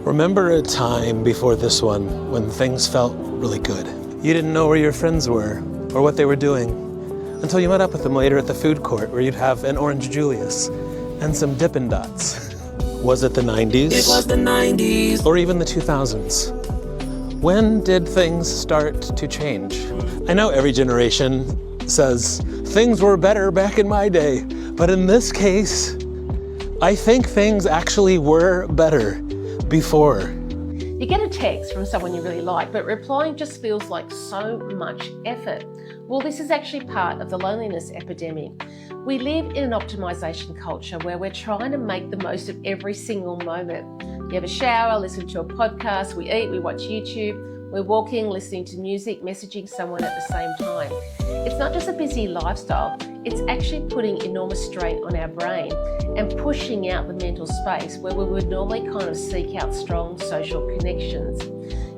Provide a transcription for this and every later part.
Remember a time before this one when things felt really good. You didn't know where your friends were or what they were doing until you met up with them later at the food court where you'd have an orange Julius and some Dippin' Dots. Was it the 90s? It was the 90s. Or even the 2000s? When did things start to change? I know every generation says, things were better back in my day, but in this case, I think things actually were better before. You get a text from someone you really like, but replying just feels like so much effort. Well, this is actually part of the loneliness epidemic. We live in an optimization culture where we're trying to make the most of every single moment. You have a shower, listen to a podcast, we eat, we watch YouTube, we're walking, listening to music, messaging someone at the same time. It's not just a busy lifestyle, it's actually putting enormous strain on our brain and pushing out the mental space where we would normally kind of seek out strong social connections.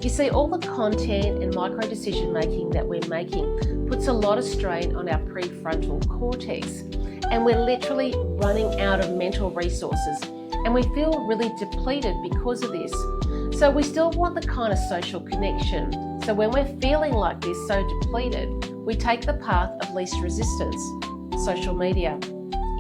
You see, all the content and micro decision making that we're making puts a lot of strain on our prefrontal cortex, and we're literally running out of mental resources, and we feel really depleted because of this. So we still want the kind of social connection. So when we're feeling like this, so depleted, we take the path of least resistance, social media.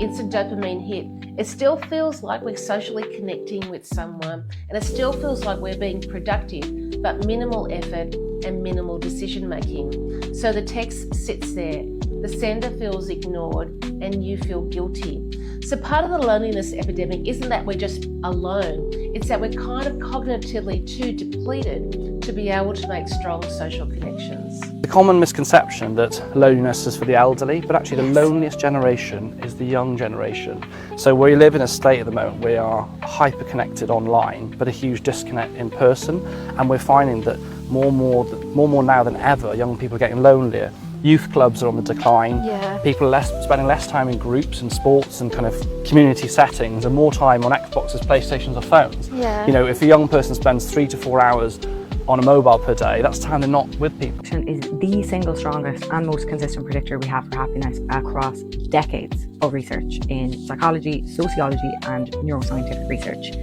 Instant dopamine hit. It still feels like we're socially connecting with someone, and it still feels like we're being productive, but minimal effort and minimal decision making. So the text sits there, the sender feels ignored, and you feel guilty. So part of the loneliness epidemic isn't that we're just alone, it's that we're kind of cognitively too depleted to be able to make strong social connections. The common misconception that loneliness is for the elderly, but actually the loneliest generation is the young generation. So we live in a state at the moment, we are hyper-connected online, but a huge disconnect in person, and we're finding that more and more now than ever, young people are getting lonelier. Youth clubs are on the decline. People are spending less time in groups and sports and kind of community settings and more time on Xboxes, PlayStations or phones. You know, if a young person spends 3 to 4 hours on a mobile per day, that's time they're not with people. Is the single strongest and most consistent predictor we have for happiness across decades of research in psychology, sociology and neuroscientific research.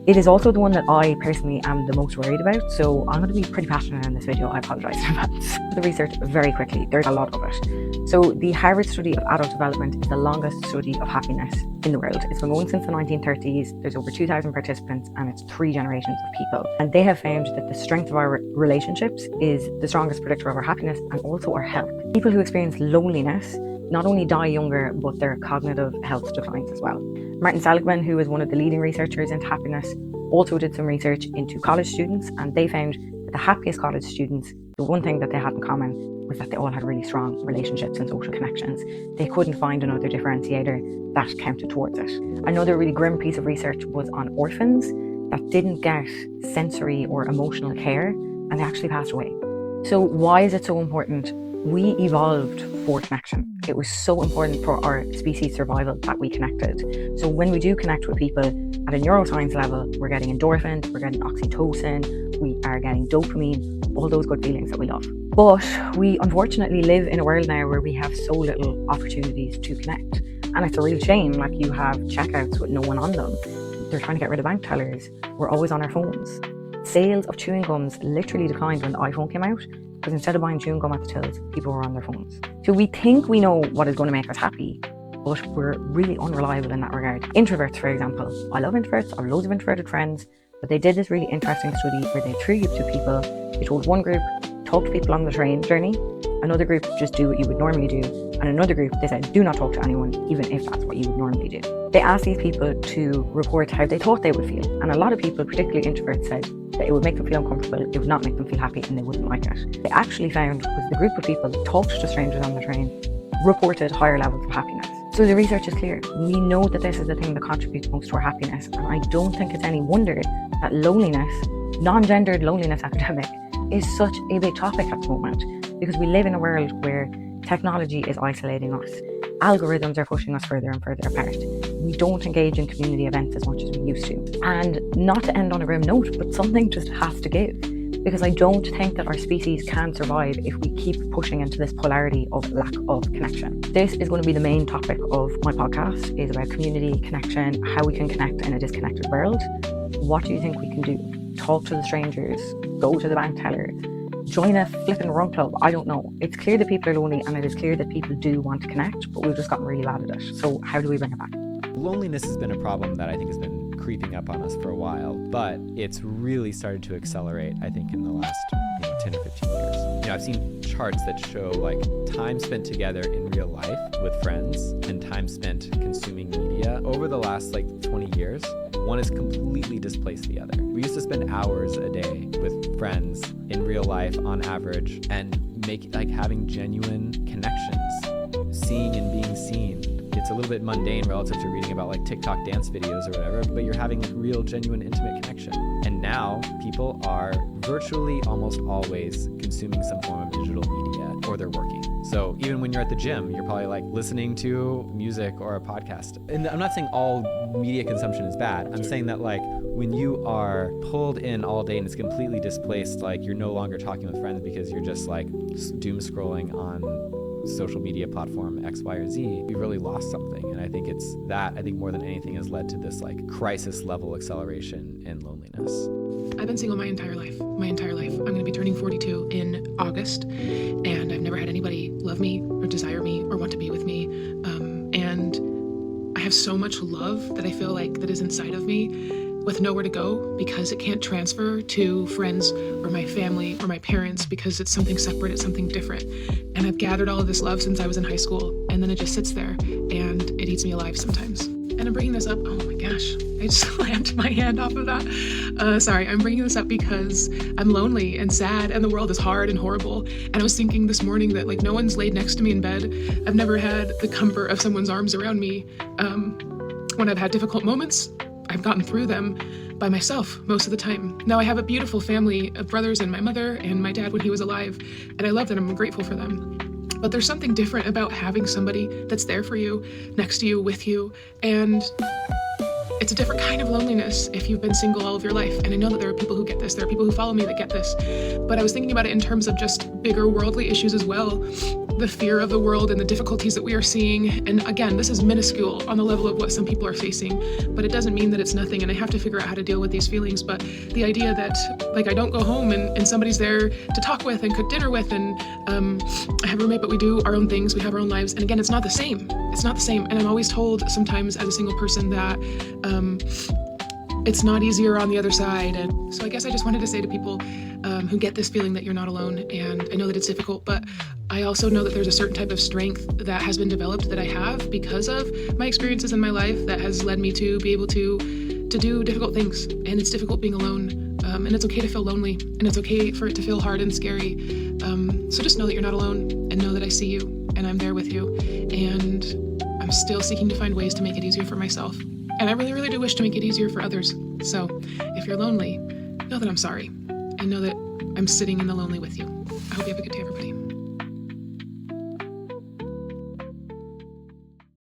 It is also the one that I personally am the most worried about, so I'm going to be pretty passionate in this video. I apologise in advance. The research very quickly, there's a lot of it. So the Harvard study of adult development is the longest study of happiness in the world. It's been going since the 1930s, there's over 2,000 participants and it's 3 generations of people. And they have found that the strength of our relationships is the strongest predictor of our happiness and also our health. People who experience loneliness not only die younger, but their cognitive health declines as well. Martin Seligman, who is one of the leading researchers into happiness, also did some research into college students, and they found that the happiest college students, the one thing that they had in common was that they all had really strong relationships and social connections. They couldn't find another differentiator that counted towards it. Another really grim piece of research was on orphans that didn't get sensory or emotional care, and they actually passed away. So why is it so important? We evolved for connection. It was so important for our species survival that we connected. So when we do connect with people at a neuroscience level, we're getting endorphins, we're getting oxytocin, we are getting dopamine, all those good feelings that we love. But we unfortunately live in a world now where we have so little opportunities to connect. And it's a real shame, like you have checkouts with no one on them. They're trying to get rid of bank tellers. We're always on our phones. Sales of chewing gums literally declined when the iPhone came out, because instead of buying chewing gum at the tills, people were on their phones. So we think we know what is going to make us happy, but we're really unreliable in that regard. Introverts, for example. I love introverts, I have loads of introverted friends, but they did this really interesting study where they threw groups of people. They told one group, talk to people on the train journey, another group, just do what you would normally do, and another group, they said, do not talk to anyone, even if that's what you would normally do. They asked these people to report how they thought they would feel, and a lot of people, particularly introverts, said that it would make them feel uncomfortable, it would not make them feel happy, and they wouldn't like it. They actually found was the group of people that talked to strangers on the train reported higher levels of happiness. So the research is clear. We know that this is the thing that contributes most to our happiness, and I don't think it's any wonder that loneliness, non-gendered loneliness epidemic, is such a big topic at the moment, because we live in a world where technology is isolating us. Algorithms are pushing us further and further apart. We don't engage in community events as much as we used to. And not to end on a grim note, but something just has to give. because I don't think that our species can survive if we keep pushing into this polarity of lack of connection. This is going to be the main topic of my podcast, is about community, connection, how we can connect in a disconnected world. What do you think we can do? Talk to the strangers, go to the bank teller, join a flipping run club. I don't know. It's clear that people are lonely, and it is clear that people do want to connect, but we've just gotten really bad at it. So how do we bring it back? Loneliness has been a problem that I think has been creeping up on us for a while, but it's really started to accelerate, I think, in the last 10 or 15 years. I've seen charts that show like time spent together in real life with friends and time spent consuming media over the last 20 years. One has completely displaced the other. We used to spend hours a day with friends in real life on average and having genuine connections, seeing and being seen. It's a little bit mundane relative to reading about TikTok dance videos or whatever, but you're having real, genuine, intimate connection. And now people are virtually almost always consuming some form of digital media, or they're working. So even when you're at the gym, you're probably listening to music or a podcast. And I'm not saying all media consumption is bad. I'm saying that when you are pulled in all day and it's completely displaced, you're no longer talking with friends because you're just doom scrolling on social media platform X, Y, or Z, we really lost something. And I think it's that, I think more than anything, has led to this crisis level acceleration in loneliness. I've been single my entire life. I'm going to be turning 42 in August, and I've never had anybody love me or desire me or want to be with me. And I have so much love that I feel that is inside of me, with nowhere to go because it can't transfer to friends or my family or my parents because it's something separate, it's something different. And I've gathered all of this love since I was in high school, and then it just sits there and it eats me alive sometimes. And I'm bringing this up, oh my gosh, I just slammed my hand off of that. Sorry, I'm bringing this up because I'm lonely and sad and the world is hard and horrible. And I was thinking this morning that no one's laid next to me in bed. I've never had the comfort of someone's arms around me. When I've had difficult moments, I've gotten through them by myself most of the time. Now I have a beautiful family of brothers and my mother and my dad when he was alive, and I love them and I'm grateful for them. But there's something different about having somebody that's there for you, next to you, with you, and it's a different kind of loneliness if you've been single all of your life. And I know that there are people who get this, there are people who follow me that get this, but I was thinking about it in terms of just bigger worldly issues as well. The fear of the world and the difficulties that we are seeing. And again, this is minuscule on the level of what some people are facing, but it doesn't mean that it's nothing. And I have to figure out how to deal with these feelings. But the idea that I don't go home and somebody's there to talk with and cook dinner with, and I have a roommate, but we do our own things, we have our own lives. And again, it's not the same. It's not the same. And I'm always told sometimes as a single person that it's not easier on the other side. And so I guess I just wanted to say to people who get this feeling that you're not alone, and I know that it's difficult, but I also know that there's a certain type of strength that has been developed that I have because of my experiences in my life that has led me to be able to do difficult things. And it's difficult being alone, and it's okay to feel lonely, and it's okay for it to feel hard and scary. So just know that you're not alone, and know that I see you and I'm there with you, and I'm still seeking to find ways to make it easier for myself. And I really, really do wish to make it easier for others. So if you're lonely, know that I'm sorry, and know that I'm sitting in the lonely with you. I hope you have a good day, everybody.